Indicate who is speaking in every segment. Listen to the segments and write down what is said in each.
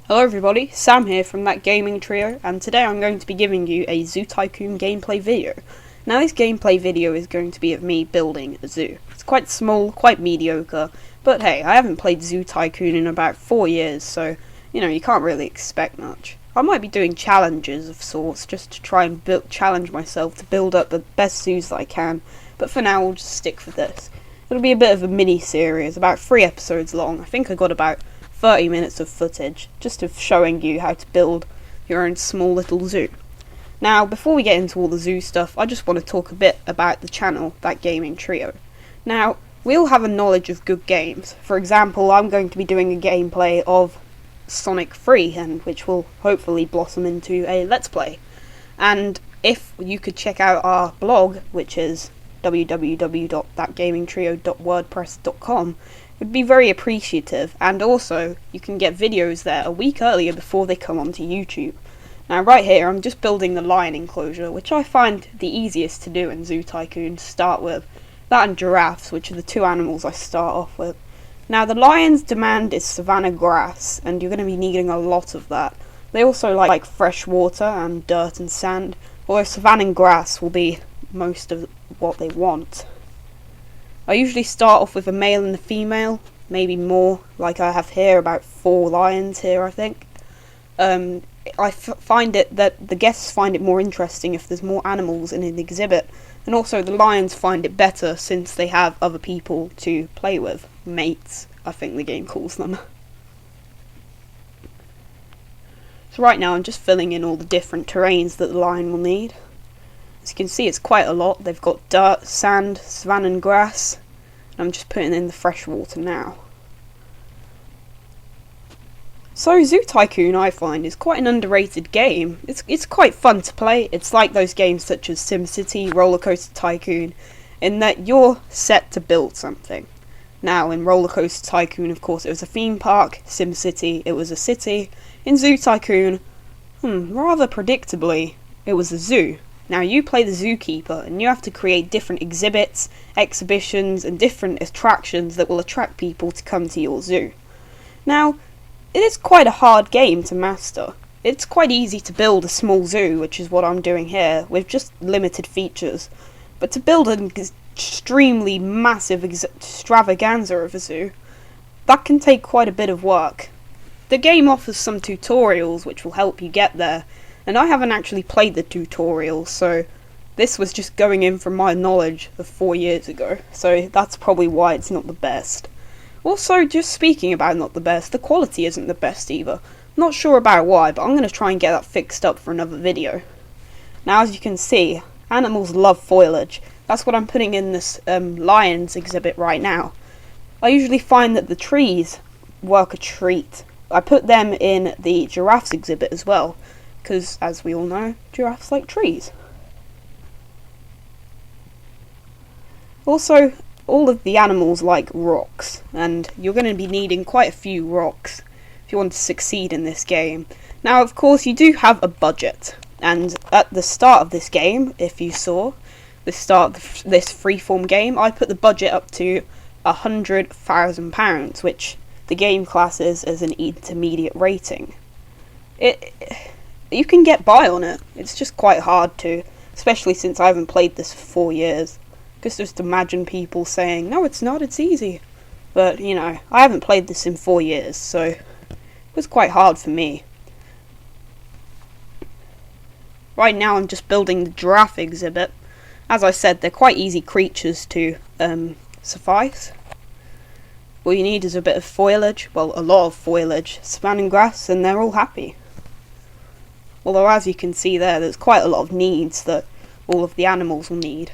Speaker 1: Hello everybody, Sam here from ThatGamingTrio, and today I'm going to be giving you a Zoo Tycoon gameplay video. Now this gameplay video is going to be of me building a zoo. It's quite small, quite mediocre, but hey, I haven't played Zoo Tycoon in about 4 years, so, you can't really expect much. I might be doing challenges of sorts, just to try and challenge myself to build up the best zoos that I can, but for now we'll just stick with this. It'll be a bit of a mini-series, about 3 episodes long. I think I got about 30 minutes of footage, just of showing you how to build your own small little zoo. Now, before we get into all the zoo stuff, I just want to talk a bit about the channel, ThatGamingTrio. Now, we all have a knowledge of good games. For example, I'm going to be doing a gameplay of Sonic 3, and which will hopefully blossom into a Let's Play. And if you could check out our blog, which is www.thatgamingtrio.wordpress.com, would be very appreciative, and also you can get videos there a week earlier before they come onto YouTube. Now right here I'm just building the lion enclosure, which I find the easiest to do in Zoo Tycoon to start with. That and giraffes, which are the two animals I start off with. Now the lion's demand is savanna grass, and you're going to be needing a lot of that. They also like fresh water and dirt and sand, although savanna grass will be most of what they want. I usually start off with a male and a female, maybe more, like I have here, about 4 lions here I think. I find it that the guests find it more interesting if there's more animals in an exhibit, and also the lions find it better since they have other people to play with, mates I think the game calls them. So right now I'm just filling in all the different terrains that the lion will need. As you can see, it's quite a lot. They've got dirt, sand, savanna and grass. And I'm just putting in the fresh water now. So Zoo Tycoon, I find, is quite an underrated game. It's quite fun to play. It's like those games such as SimCity, Roller Coaster Tycoon, in that you're set to build something. Now, in Roller Coaster Tycoon, of course, it was a theme park. SimCity, it was a city. In Zoo Tycoon, rather predictably, it was a zoo. Now you play the zookeeper, and you have to create different exhibits, exhibitions, and different attractions that will attract people to come to your zoo. Now, it is quite a hard game to master. It's quite easy to build a small zoo, which is what I'm doing here, with just limited features. But to build an extremely massive extravaganza of a zoo, that can take quite a bit of work. The game offers some tutorials which will help you get there, and I haven't actually played the tutorial, so this was just going in from my knowledge of 4 years ago, so that's probably why it's not the best. Also, just speaking about not the best, the quality isn't the best either. Not sure about why, but I'm going to try and get that fixed up for another video. Now as you can see, animals love foliage. That's what I'm putting in this lions exhibit right now. I usually find that the trees work a treat. I put them in the giraffes exhibit as well, because, as we all know, giraffes like trees. Also, all of the animals like rocks, and you're going to be needing quite a few rocks if you want to succeed in this game. Now, of course, you do have a budget, and at the start of this game, if you saw, the start of this freeform game, I put the budget up to £100,000, which the game classes as an intermediate rating. You can get by on it. It's just quite hard to, especially since I haven't played this for 4 years. Just imagine people saying, no it's not, it's easy. But, I haven't played this in 4 years, so it was quite hard for me. Right now I'm just building the giraffe exhibit. As I said, they're quite easy creatures to suffice. All you need is a bit of foliage, well, a lot of foliage, savanna grass, and they're all happy. Although as you can see there's quite a lot of needs that all of the animals will need.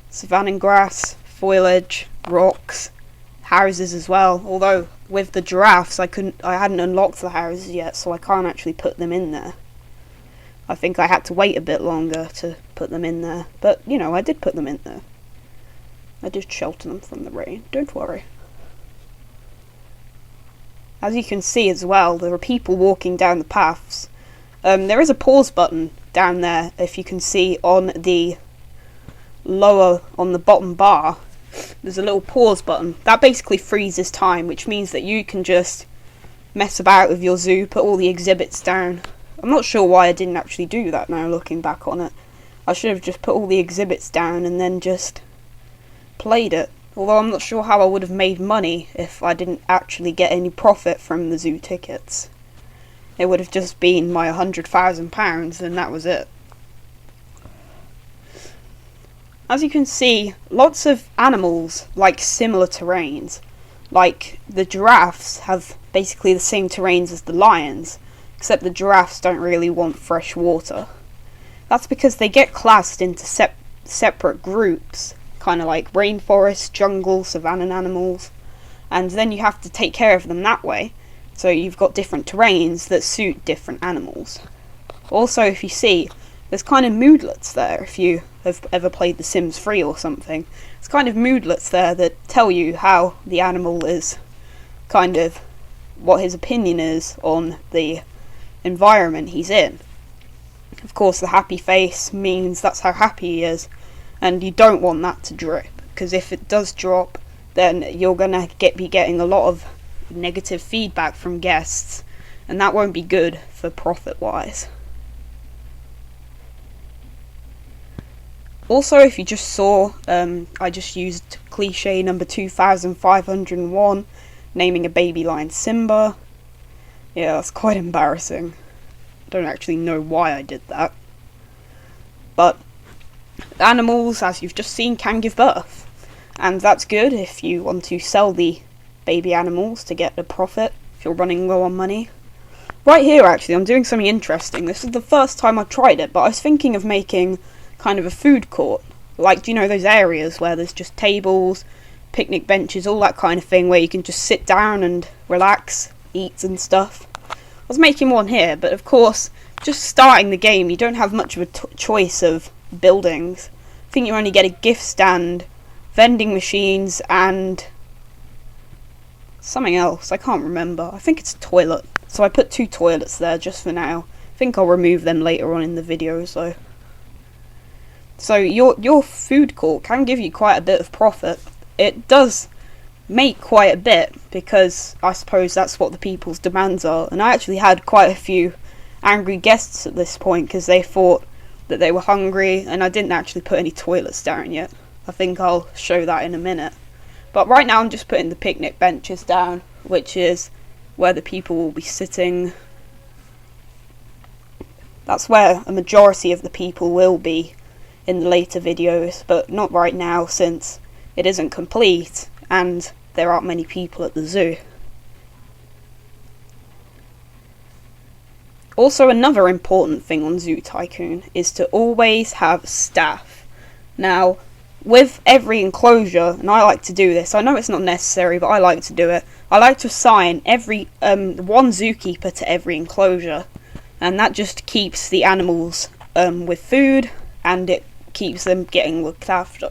Speaker 1: Savanna grass, foliage, rocks, houses as well. Although with the giraffes I hadn't unlocked the houses yet, so I can't actually put them in there. I think I had to wait a bit longer to put them in there. But, I did put them in there. I did shelter them from the rain, don't worry. As you can see as well, there are people walking down the paths. There is a pause button down there, if you can see on the bottom bar. There's a little pause button. That basically freezes time, which means that you can just mess about with your zoo, put all the exhibits down. I'm not sure why I didn't actually do that now looking back on it. I should have just put all the exhibits down and then just played it. Although I'm not sure how I would have made money if I didn't actually get any profit from the zoo tickets. It would have just been my £100,000 and that was it. As you can see, lots of animals like similar terrains. Like the giraffes have basically the same terrains as the lions, except the giraffes don't really want fresh water. That's because they get classed into separate groups, kind of like rainforest, jungle, savanna animals, and then you have to take care of them that way. So you've got different terrains that suit different animals. Also, if you see, there's kind of moodlets there. If you have ever played The Sims 3 or something, it's kind of moodlets there that tell you how the animal is, kind of what his opinion is on the environment he's in. Of course, the happy face means that's how happy he is, and you don't want that to drip, because if it does drop, then you're gonna be getting a lot of negative feedback from guests, and that won't be good for profit wise. Also, if you just saw, I just used cliche number 2501, naming a baby lion Simba. Yeah, that's quite embarrassing. I don't actually know why I did that. But animals, as you've just seen, can give birth. And that's good if you want to sell the baby animals to get a profit, if you're running low on money. Right here, actually, I'm doing something interesting. This is the first time I've tried it, but I was thinking of making kind of a food court. Like, do you know those areas where there's just tables, picnic benches, all that kind of thing, where you can just sit down and relax, eat and stuff? I was making one here, but of course, just starting the game, you don't have much of a choice of buildings. I think you only get a gift stand, vending machines, and something else. I can't remember. I think it's a toilet. So I put 2 toilets there just for now. I think I'll remove them later on in the video, so your food court can give you quite a bit of profit. It does make quite a bit, because I suppose that's what the people's demands are. And I actually had quite a few angry guests at this point, because they thought that they were hungry, and I didn't actually put any toilets down yet. I think I'll show that in a minute. But right now I'm just putting the picnic benches down, which is where the people will be sitting. That's where a majority of the people will be in the later videos, but not right now since it isn't complete and there aren't many people at the zoo. Also, another important thing on Zoo Tycoon is to always have staff. Now, with every enclosure, and I like to do this, I know it's not necessary, but I like to do it, I like to assign every one zookeeper to every enclosure, and that just keeps the animals with food, and it keeps them getting looked after.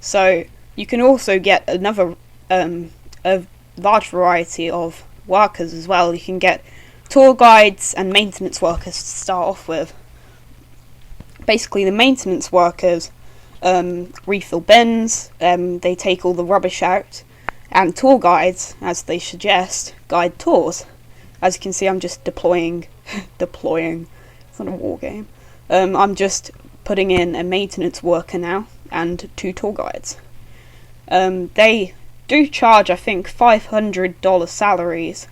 Speaker 1: So you can also get another a large variety of workers as well. You can get tour guides and maintenance workers to start off with. Basically, the maintenance workers refill bins, they take all the rubbish out, and tour guides, as they suggest, guide tours. As you can see, I'm just deploying, it's not a war game. I'm just putting in a maintenance worker now, and 2 tour guides. They do charge, I think, $500 salaries,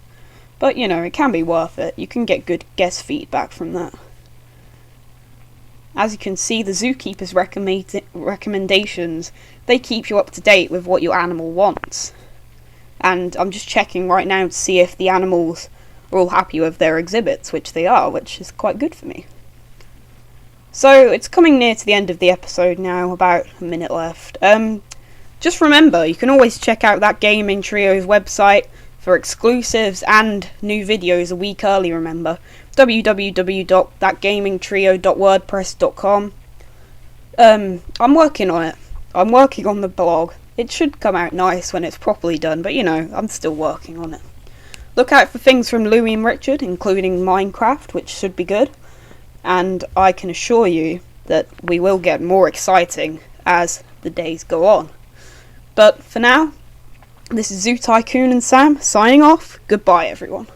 Speaker 1: but you know, it can be worth it. You can get good guest feedback from that. As you can see, the zookeeper's recommendations, they keep you up to date with what your animal wants. And I'm just checking right now to see if the animals are all happy with their exhibits, which they are, which is quite good for me. So it's coming near to the end of the episode now, about a minute left. Just remember, you can always check out ThatGamingTrio's website for exclusives and new videos a week early, remember. www.thatgamingtrio.wordpress.com. I'm working on it. I'm working on the blog. It should come out nice when it's properly done, but you know, I'm still working on it. Look out for things from Louie and Richard, including Minecraft, which should be good. And I can assure you that we will get more exciting as the days go on. But for now, This is Zoo Tycoon and Sam signing off. Goodbye, everyone.